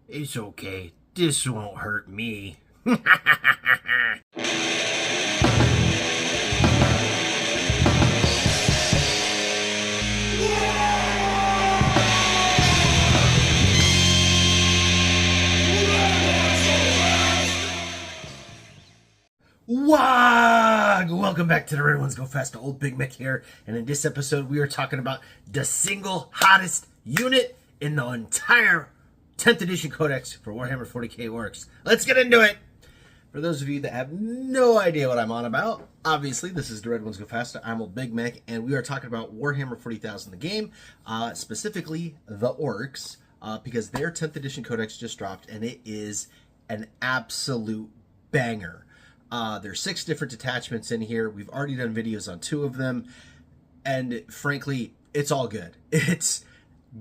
It's okay. This won't hurt me. Wag! Welcome back to the Red Ones Go Fast. Old Big Mek here, and in this episode we are talking about the single hottest unit in the entire 10th edition Codex for Warhammer 40k Orks. Let's get into it! For those of you that have no idea what I'm on about, obviously this is the Red Ones Go Fast. I'm Old Big Mek, and we are talking about Warhammer 40,000 the game, specifically the Orks, because their 10th edition Codex just dropped, and it is an absolute banger. There's 6 different detachments in here. We've already done videos on 2 of them, and frankly, it's all good. It's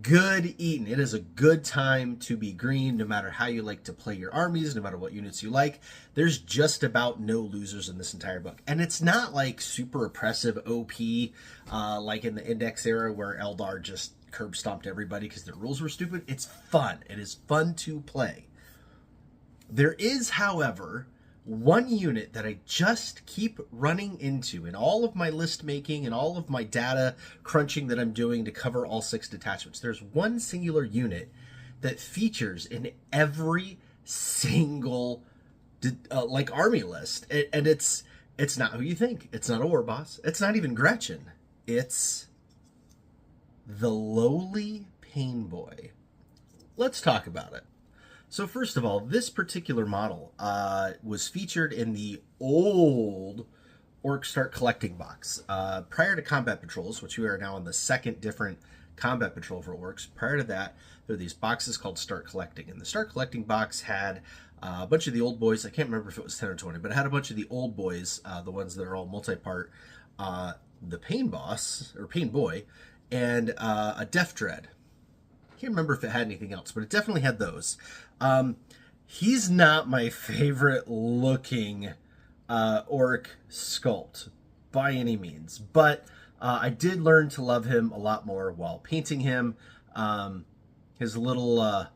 good eating. It is a good time to be green, no matter how you like to play your armies, no matter what units you like. There's just about no losers in this entire book. And it's not like super oppressive OP, like in the Index era where Eldar just curb stomped everybody because their rules were stupid. It's fun. It is fun to play. There is, however, one unit that I just keep running into in all of my list making and all of my data crunching that I'm doing to cover all 6 detachments. There's one singular unit that features in every single like army list, and it's not who you think. It's not a war boss. It's not even Gretchen. It's the lowly Painboy. Let's talk about it. So first of all, this particular model was featured in the old Orks Start Collecting box. Prior to Combat Patrols, which we are now on the 2nd different Combat Patrol for Orks, prior to that, there were these boxes called Start Collecting. And the Start Collecting box had a bunch of the old boys. I can't remember if it was 10 or 20, but it had a bunch of the old boys, the ones that are all multi-part, the Pain Boss, or Pain Boy, and a Death Dread. Can't remember if it had anything else, but it definitely had those. He's not my favorite looking orc sculpt by any means, but I did learn to love him a lot more while painting him. His little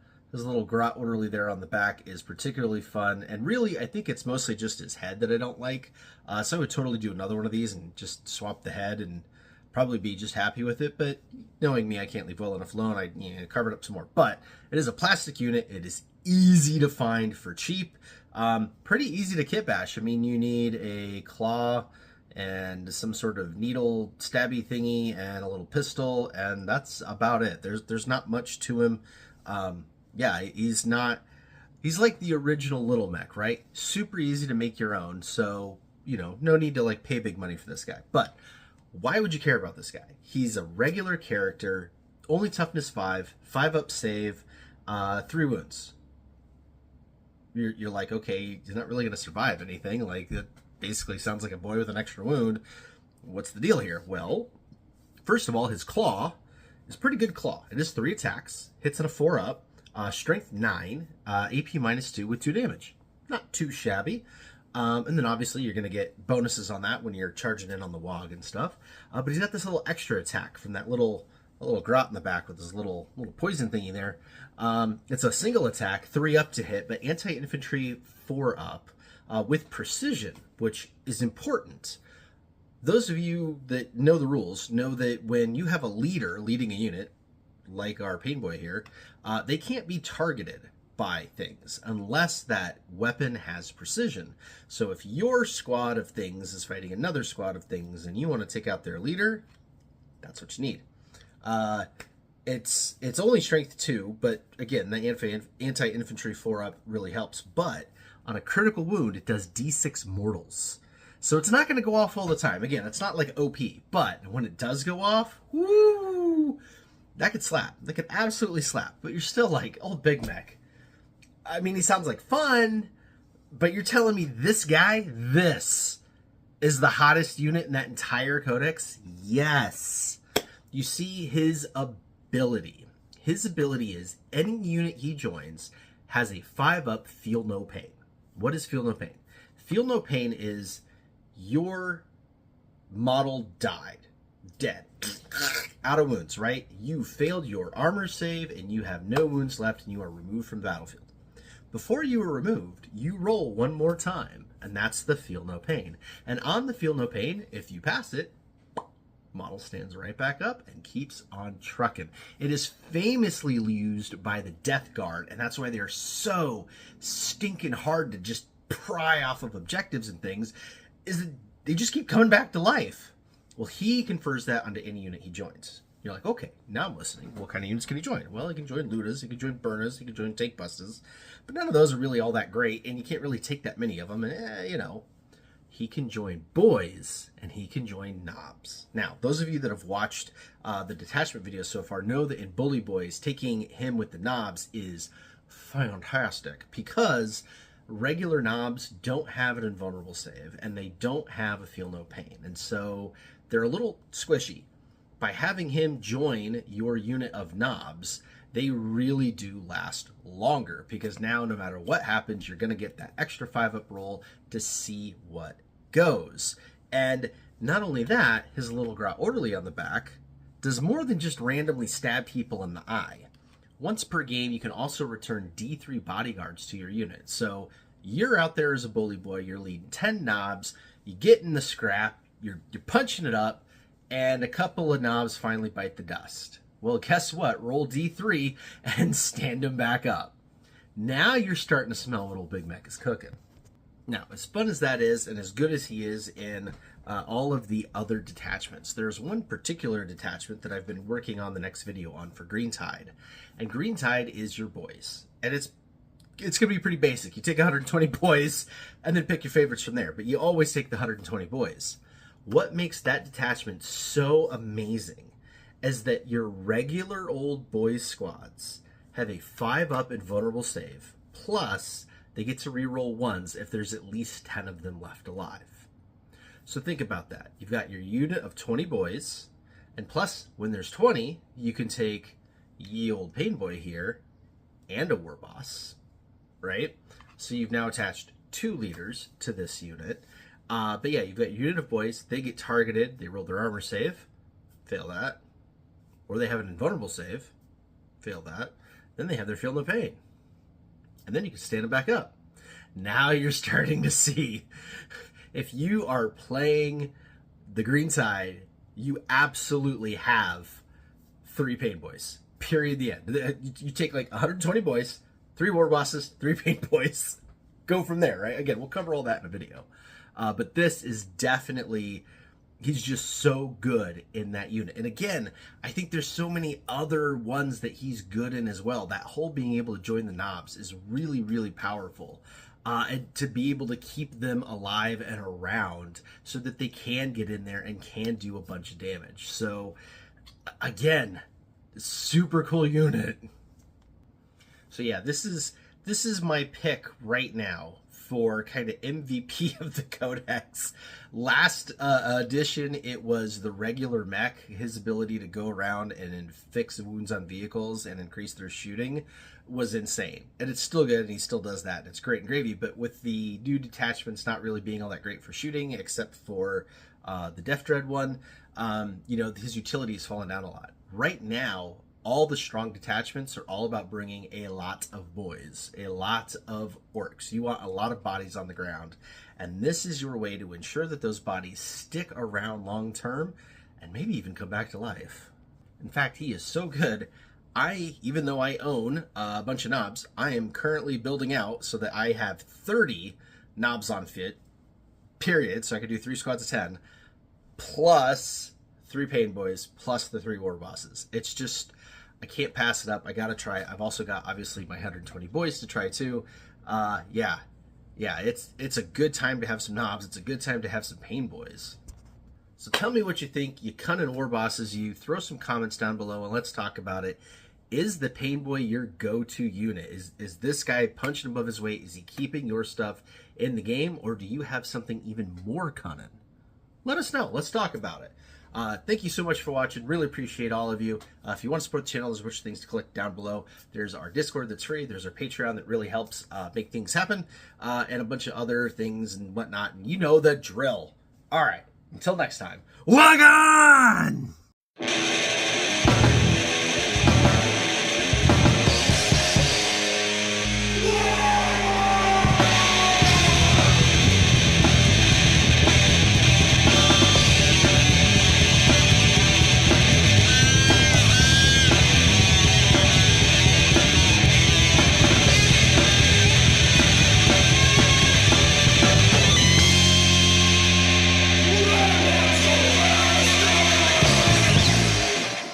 grot orderly there on the back is particularly fun, and really I think it's mostly just his head that I don't like. So I would totally do another one of these and just swap the head and probably be just happy with it, but knowing me, I can't leave well enough alone. I carve it up some more. But it is a plastic unit. It is easy to find for cheap. Pretty easy to kit bash. I mean, you need a claw and some sort of needle stabby thingy and a little pistol, and that's about it. There's not much to him. Yeah, he's like the original Little Mek, right? Super easy to make your own, so no need to like pay big money for this guy. But why would you care about this guy? He's a regular character, only toughness 5, 5 up save, 3 wounds. You're like, okay, he's not really going to survive anything. Like, that basically sounds like a boy with an extra wound. What's the deal here? Well, first of all, his claw is pretty good claw. It is 3 attacks, hits at a 4 up, strength 9, AP -2 with 2 damage. Not too shabby. And then obviously you're going to get bonuses on that when you're charging in on the WOG and stuff. But he's got this little extra attack from that little grot in the back with this little poison thingy there. It's a single attack, 3 up to hit, but anti-infantry 4 up with precision, which is important. Those of you that know the rules know that when you have a leader leading a unit, like our Painboy here, they can't be targeted by things unless that weapon has precision. So if your squad of things is fighting another squad of things and you want to take out their leader, that's what you need. It's only strength 2, but again, the anti-infantry 4 up really helps. But on a critical wound, it does D6 mortals. So it's not going to go off all the time. Again, it's not like OP, but when it does go off, woo, that could slap. That could absolutely slap. But you're still like, oh, Big Mek. I mean, he sounds like fun, but you're telling me this guy, this is the hottest unit in that entire codex? Yes. You see his ability. His ability is any unit he joins has a 5 up Feel No Pain. What is Feel No Pain? Feel No Pain is your model died. dead. Out of wounds, right? You failed your armor save and you have no wounds left and you are removed from the battlefield. Before you are removed, you roll one more time, and that's the Feel No Pain. And on the Feel No Pain, if you pass it, model stands right back up and keeps on trucking. It is famously used by the Death Guard, and that's why they are so stinking hard to just pry off of objectives and things, is that they just keep coming back to life. Well, he confers that onto any unit he joins. You're like, okay, now I'm listening. What kind of units can he join? Well, he can join Ludas, he can join Burners, he can join Tank Busters, but none of those are really all that great, and you can't really take that many of them, and, you know, he can join Boyz, and he can join Knobs. Now, those of you that have watched the detachment videos so far know that in Bully Boys, taking him with the Knobs is fantastic, because regular Knobs don't have an invulnerable save, and they don't have a Feel No Pain, and so they're a little squishy. By having him join your unit of Knobs, they really do last longer, because now no matter what happens, you're going to get that extra 5-up roll to see what goes. And not only that, his little Grot Orderly on the back does more than just randomly stab people in the eye. Once per game, you can also return D3 bodyguards to your unit. So you're out there as a bully boy, you're leading 10 Knobs, you get in the scrap, you're punching it up, and a couple of Knobs finally bite the dust. Well, guess what? Roll D3 and stand them back up. Now you're starting to smell what old Big Mek is cooking. Now, as fun as that is, and as good as he is in all of the other detachments, there's one particular detachment that I've been working on the next video on for Green Tide. And Green Tide is your Boyz. And it's going to be pretty basic. You take 120 Boyz and then pick your favorites from there. But you always take the 120 Boyz. What makes that detachment so amazing is that your regular old Boyz squads have a 5-up invulnerable save, plus they get to reroll ones if there's at least 10 of them left alive. So think about that. You've got your unit of 20 Boyz, and plus, when there's 20, you can take ye old Painboy here and a War Boss, right? So you've now attached 2 leaders to this unit. But yeah, you've got your unit of Boyz, they get targeted, they roll their armor save, fail that. Or they have an invulnerable save, fail that. Then they have their Feel No Pain. And then you can stand them back up. Now you're starting to see, if you are playing the Green Tide, you absolutely have 3 Painboys. Period, the end. You take like 120 Boyz, 3 War Bosses, 3 Painboys. Go from there, right? Again, we'll cover all that in a video. But this is definitely, he's just so good in that unit. And again, I think there's so many other ones that he's good in as well. That whole being able to join the Knobs is really, really powerful. And to be able to keep them alive and around so that they can get in there and can do a bunch of damage. So, again, super cool unit. So yeah, this is my pick right now for kind of MVP of the Codex. Last edition, it was the regular mech. His ability to go around and fix wounds on vehicles and increase their shooting was insane. And it's still good, and he still does that, and it's great and gravy. But with the new detachments not really being all that great for shooting, except for the Death Dread one, you know, his utility has fallen down a lot. Right now, all the strong detachments are all about bringing a lot of Boyz, a lot of Orks. You want a lot of bodies on the ground, and this is your way to ensure that those bodies stick around long term and maybe even come back to life. In fact, he is so good, even though I own a bunch of Knobs, I am currently building out so that I have 30 Knobs on fit, period, so I can do 3 squads of 10, plus 3 Painboys, plus the 3 War Bosses. It's just, I can't pass it up. I gotta try it. I've also got, obviously, my 120 Boyz to try too. Yeah, it's a good time to have some Knobs. It's a good time to have some Painboys. So tell me what you think. You kunnin War Bosses, you throw some comments down below and let's talk about it. Is the Painboy your go-to unit? Is this guy punching above his weight? Is he keeping your stuff in the game, or do you have something even more kunnin? Let us know. Let's talk about it. Thank you so much for watching. Really appreciate all of you. If you want to support the channel, there's a bunch of things to click down below. There's our Discord that's free. There's our Patreon that really helps make things happen. And a bunch of other things and whatnot. And you know the drill. All right. Until next time, log on!